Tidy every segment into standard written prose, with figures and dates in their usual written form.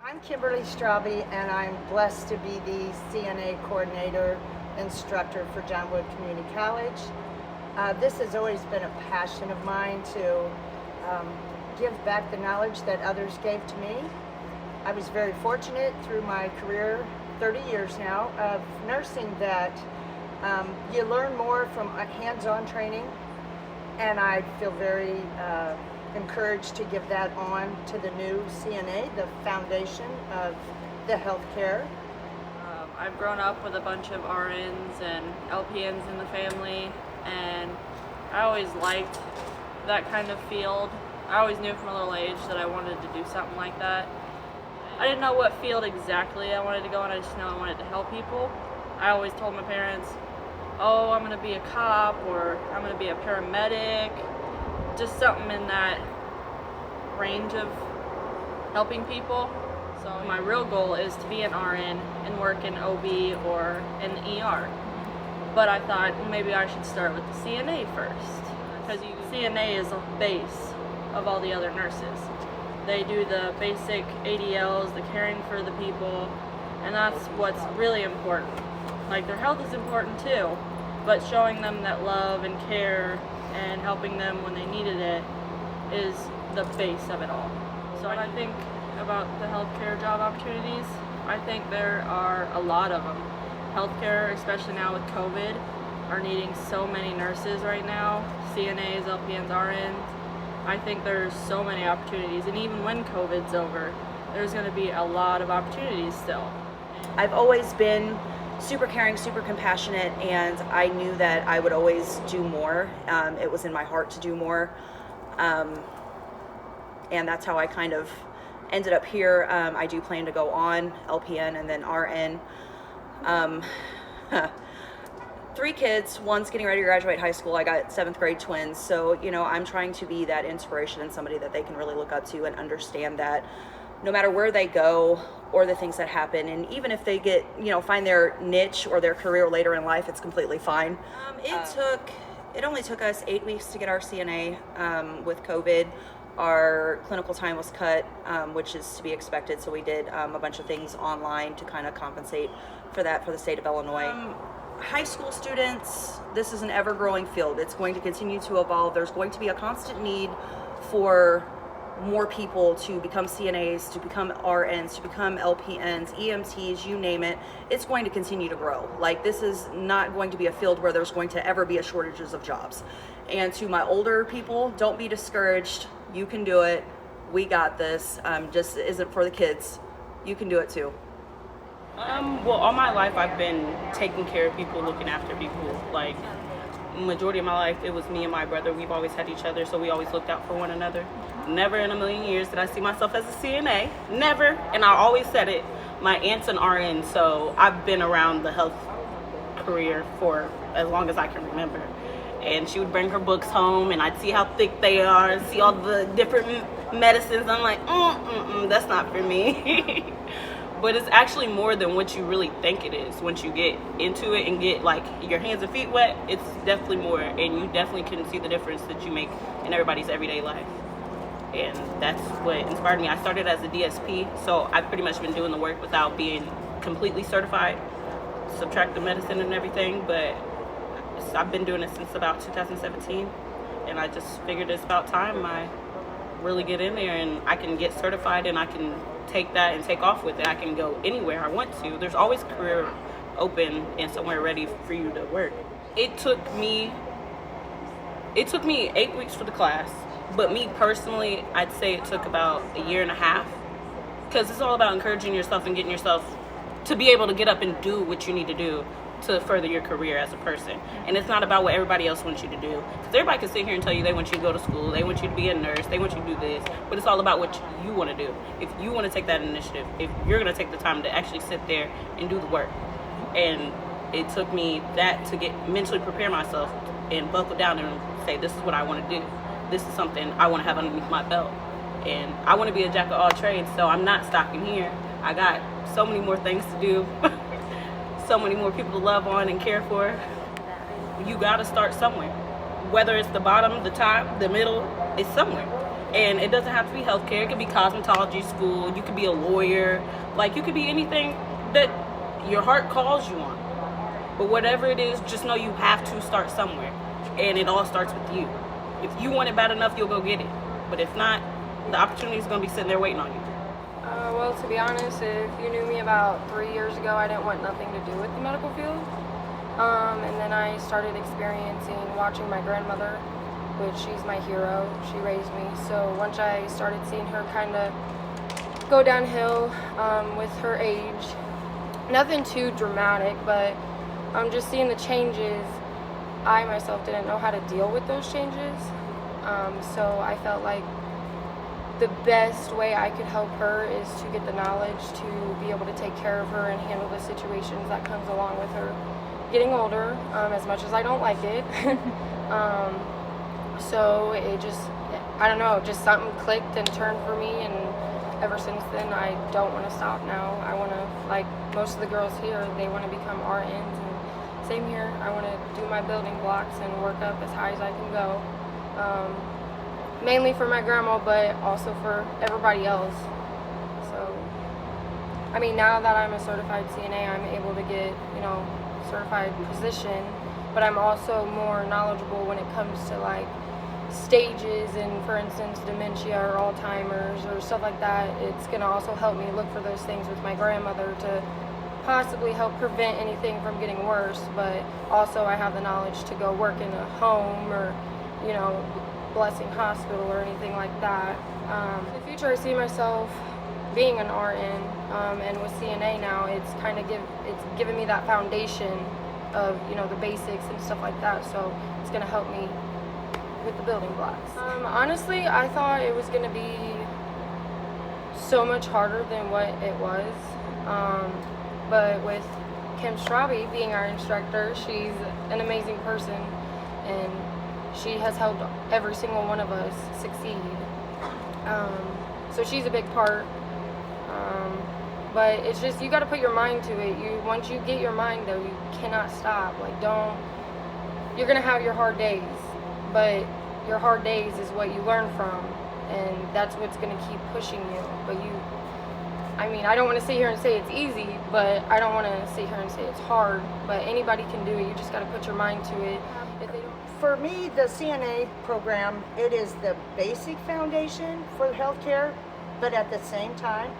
I'm Kimberly Straube, and I'm blessed to be the CNA coordinator instructor for John Wood Community College. This has always been a passion of mine to give back the knowledge that others gave to me. I was very fortunate through my career, 30 years now, of nursing, that you learn more from hands-on training, and I feel very encouraged to give that on to the new CNA, the foundation of the healthcare. I've grown up with a bunch of RNs and LPNs in the family, and I always liked that kind of field. I always knew from a little age that I wanted to do something like that. I didn't know what field exactly I wanted to go in, I just know I wanted to help people. I always told my parents, oh, I'm going to be a cop, or I'm going to be a paramedic, just something in that range of helping people. So my real goal is to be an RN and work in OB or in ER. But I thought, well, maybe I should start with the CNA first, because CNA is the base of all the other nurses. They do the basic ADLs, the caring for the people, and that's what's really important. Like, their health is important too, but showing them that love and care and helping them when they needed it is the base of it all. So when I think about the healthcare job opportunities, I think there are a lot of them. Healthcare, especially now with COVID, are needing so many nurses right now, CNAs, LPNs, RNs. I think there's so many opportunities, and even when COVID's over, there's going to be a lot of opportunities still. I've always been super caring, super compassionate, and I knew that I would always do more. It was in my heart to do more, and that's how I kind of ended up here. I do plan to go on LPN and then RN. 3 kids, one's getting ready to graduate high school. I got 7th grade twins, so I'm trying to be that inspiration and somebody that they can really look up to and understand that no matter where they go or the things that happen, and even if they get, find their niche or their career later in life, it's completely fine. It only took us 8 weeks to get our CNA. With COVID, our clinical time was cut, which is to be expected, so we did a bunch of things online to kind of compensate for that for the state of Illinois. High school students, this is an ever-growing field. It's going to continue to evolve. There's going to be a constant need for more people to become CNAs, to become RNs, to become LPNs, EMTs, you name it. It's going to continue to grow. Like, this is not going to be a field where there's going to ever be a shortages of jobs. And to my older people, don't be discouraged. You can do it. We got this. Just isn't for the kids. You can do it too. Well, all my life I've been taking care of people, looking after people. Like, majority of my life, it was me and my brother. We've always had each other, so we always looked out for one another. Never in a million years did I see myself as a CNA. Never. And I always said it. My aunt's an RN, so I've been around the health career for as long as I can remember. And she would bring her books home, and I'd see how thick they are, and see all the different medicines. I'm like, that's not for me. But it's actually more than what you really think it is. Once you get into it and get like your hands and feet wet, it's definitely more, and you definitely can see the difference that you make in everybody's everyday life. And that's what inspired me. I started as a DSP, so I've pretty much been doing the work without being completely certified, subtractive medicine and everything, but I've been doing it since about 2017, and I just figured it's about time I really get in there and I can get certified, and I can take that and take off with it. I can go anywhere I want to. There's always a career open and somewhere ready for you to work. It took me 8 weeks for the class, but me personally, I'd say it took about a year and a half, because it's all about encouraging yourself and getting yourself to be able to get up and do what you need to do to further your career as a person. And it's not about what everybody else wants you to do, because everybody can sit here and tell you they want you to go to school, they want you to be a nurse, they want you to do this, but it's all about what you want to do. If you want to take that initiative, if you're going to take the time to actually sit there and do the work. And it took me that to get mentally prepare myself and buckle down and say, this is what I want to do. This is something I want to have underneath my belt. And I want to be a jack of all trades, so I'm not stopping here. I got so many more things to do. So many more people to love on and care for. You gotta start somewhere. Whether it's the bottom, the top, the middle, it's somewhere. And it doesn't have to be healthcare. It could be cosmetology school. You could be a lawyer. Like, you could be anything that your heart calls you on. But whatever it is, just know you have to start somewhere. And it all starts with you. If you want it bad enough, you'll go get it. But if not, the opportunity is going to be sitting there waiting on you. Well, to be honest, if you knew me about 3 years ago, I didn't want nothing to do with the medical field. And then I started watching my grandmother, which she's my hero. She raised me. So once I started seeing her kind of go downhill with her age, nothing too dramatic, but just seeing the changes, I myself didn't know how to deal with those changes. So I felt like the best way I could help her is to get the knowledge to be able to take care of her and handle the situations that comes along with her getting older, as much as I don't like it. So it just, I don't know, just something clicked and turned for me, and ever since then I don't want to stop now. I want to, like most of the girls here, they want to become RNs, and same here. I want to do my building blocks and work up as high as I can go. Mainly for my grandma, but also for everybody else. So, I mean, now that I'm a certified CNA, I'm able to get, certified position, but I'm also more knowledgeable when it comes to like stages and, for instance, dementia or Alzheimer's or stuff like that. It's gonna also help me look for those things with my grandmother to possibly help prevent anything from getting worse, but also I have the knowledge to go work in a home or, Blessing Hospital or anything like that. In the future, I see myself being an RN, and with CNA now, it's kind of given me that foundation of the basics and stuff like that. So it's gonna help me with the building blocks. Honestly, I thought it was gonna be so much harder than what it was, but with Kim Straube being our instructor, she's an amazing person, and she has helped every single one of us succeed. So she's a big part. But it's just, you got to put your mind to it. Once you get your mind there, you cannot stop. You're going to have your hard days, but your hard days is what you learn from, and that's what's going to keep pushing you. But I don't want to sit here and say it's easy, but I don't want to sit here and say it's hard, but anybody can do it. You just got to put your mind to it. If they don't. For me, the CNA program, it is the basic foundation for healthcare, but at the same time,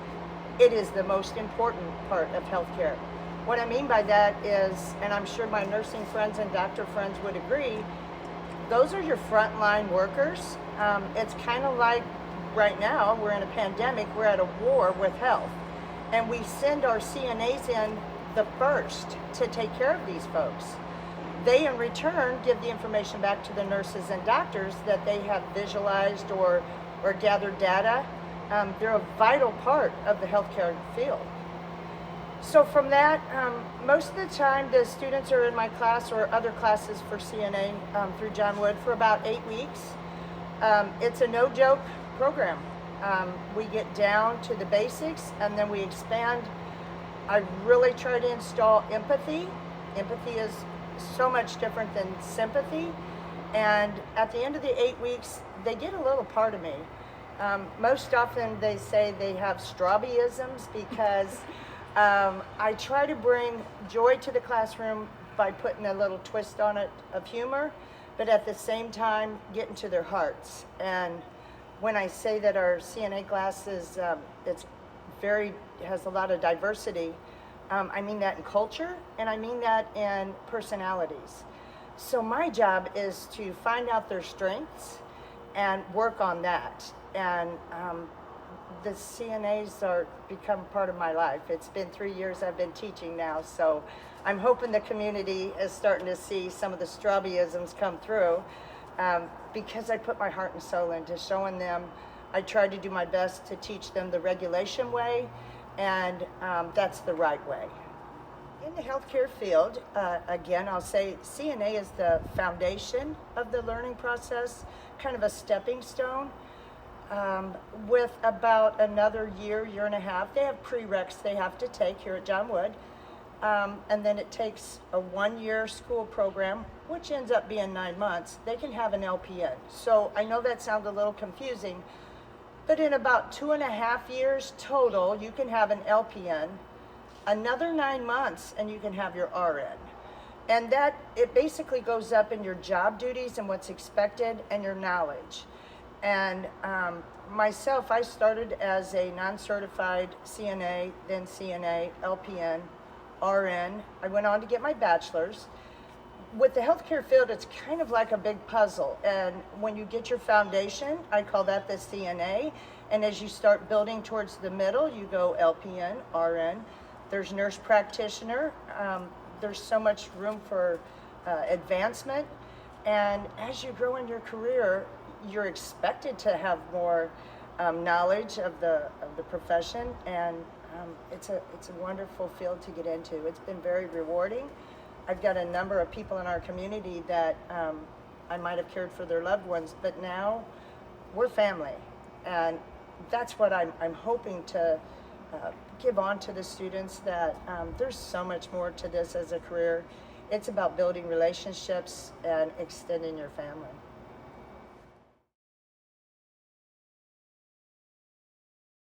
it is the most important part of healthcare. What I mean by that is, and I'm sure my nursing friends and doctor friends would agree, those are your frontline workers. It's kind of like right now, we're in a pandemic, we're at a war with health, and we send our CNAs in the first to take care of these folks. They, in return, give the information back to the nurses and doctors that they have visualized or gathered data. They're a vital part of the healthcare field. So from that, most of the time the students are in my class or other classes for CNA through John Wood for about 8 weeks. It's a no-joke program. We get down to the basics and then we expand. I really try to install empathy. Empathy is so much different than sympathy, and at the end of the 8 weeks they get a little part of me. Most often they say they have Straubeisms because I try to bring joy to the classroom by putting a little twist on it of humor, but at the same time get into their hearts. And when I say that our CNA class is has a lot of diversity, I mean that in culture, and I mean that in personalities. So my job is to find out their strengths and work on that. And the CNAs are become part of my life. It's been 3 years I've been teaching now, so I'm hoping the community is starting to see some of the Straubeisms come through, because I put my heart and soul into showing them. I try to do my best to teach them the regulation way, and that's the right way. In the healthcare field, again, I'll say CNA is the foundation of the learning process, kind of a stepping stone. With about another year and a half, they have prereqs they have to take here at John Wood. And then it takes a 1-year school program, which ends up being 9 months. They can have an LPN. So I know that sounds a little confusing, But in about 2.5 years total, you can have an LPN, another 9 months, and you can have your RN. And that, it basically goes up in your job duties and what's expected and your knowledge. And myself, I started as a non-certified CNA, then CNA, LPN, RN. I went on to get my bachelor's. With the healthcare field, it's kind of like a big puzzle. And when you get your foundation, I call that the CNA. And as you start building towards the middle, you go LPN, RN. There's nurse practitioner. There's so much room for advancement. And as you grow in your career, you're expected to have more knowledge of the profession, and it's a wonderful field to get into. It's been very rewarding. I've got a number of people in our community that I might have cared for their loved ones, but now we're family, and that's what I'm hoping to give on to the students, that there's so much more to this as a career. It's about building relationships and extending your family.